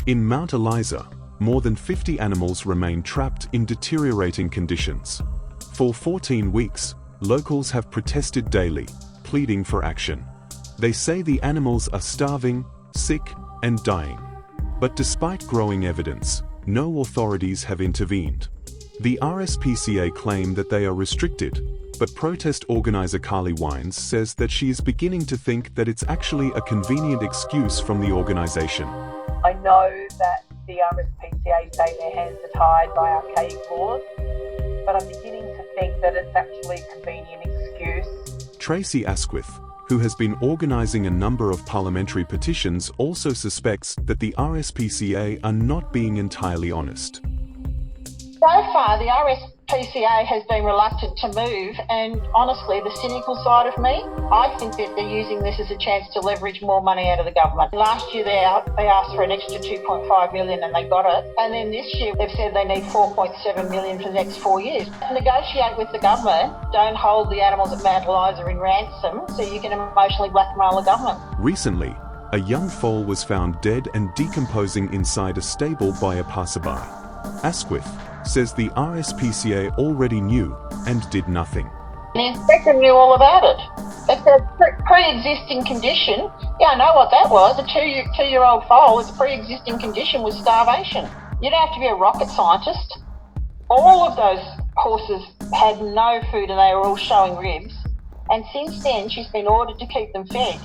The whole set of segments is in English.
In Mount Eliza, more than 50 animals remain trapped in deteriorating conditions. For 14 weeks, locals have protested daily, pleading for action. They say the animals are starving, sick, and dying. But despite growing evidence, no authorities have intervened. The RSPCA claim that they are restricted, but protest organizer Carly Wines says that she is beginning to think that it's actually a convenient excuse from the organization. I know that the RSPCA say their hands are tied by archaic laws, but I'm beginning to think that it's actually a convenient excuse. Tracy Asquith, who has been organizing a number of parliamentary petitions, also suspects that the RSPCA are not being entirely honest. So far, the RSPCA has been reluctant to move, and honestly, the cynical side of me, I think that they're using this as a chance to leverage more money out of the government. Last year, they asked for an extra $2.5 million and they got it. And then this year, they've said they need $4.7 million for the next 4 years. Negotiate with the government, don't hold the animals at Mount Eliza in ransom so you can emotionally blackmail the government. Recently, a young foal was found dead and decomposing inside a stable by a passerby. Asquith says the RSPCA already knew and did nothing. The inspector knew all about it. It's a pre-existing condition. Yeah, I know what that was. A two-year-old foal, its pre-existing condition was starvation. You don't have to be a rocket scientist. All of those horses had no food and they were all showing ribs. And since then, she's been ordered to keep them fed.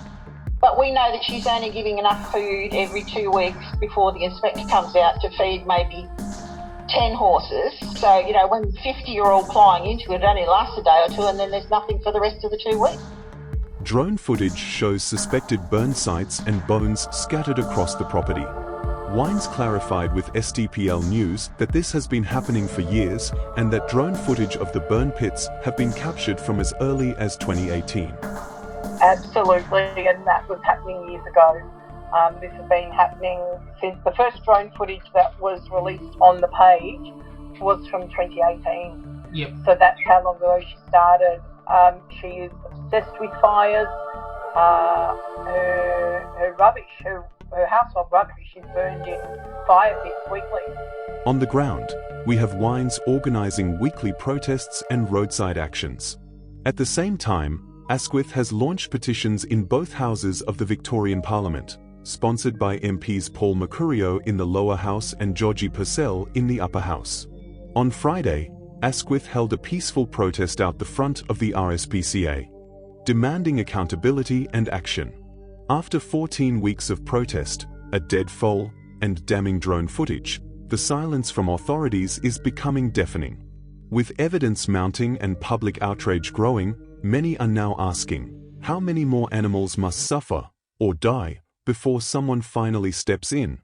But we know that she's only giving enough food every 2 weeks before the inspector comes out to feed maybe 10 horses. So, when 50 are all plying into it, it only lasts a day or two and then there's nothing for the rest of the 2 weeks. Drone footage shows suspected burn sites and bones scattered across the property. Wines clarified with STPL News that this has been happening for years and that drone footage of the burn pits have been captured from as early as 2018. Absolutely, and that was happening years ago. This has been happening since the first drone footage that was released on the page was from 2018. Yep. So that's how long ago she started. She is obsessed with fires. Her rubbish, her household rubbish is burned in fire pits weekly. On the ground, we have Wines organising weekly protests and roadside actions. At the same time, Asquith has launched petitions in both houses of the Victorian Parliament, sponsored by MPs Paul Mercurio in the lower house and Georgie Purcell in the upper house. On Friday, Asquith held a peaceful protest out the front of the RSPCA, demanding accountability and action. After 14 weeks of protest, a dead foal, and damning drone footage, the silence from authorities is becoming deafening. With evidence mounting and public outrage growing, many are now asking, how many more animals must suffer, or die, before someone finally steps in?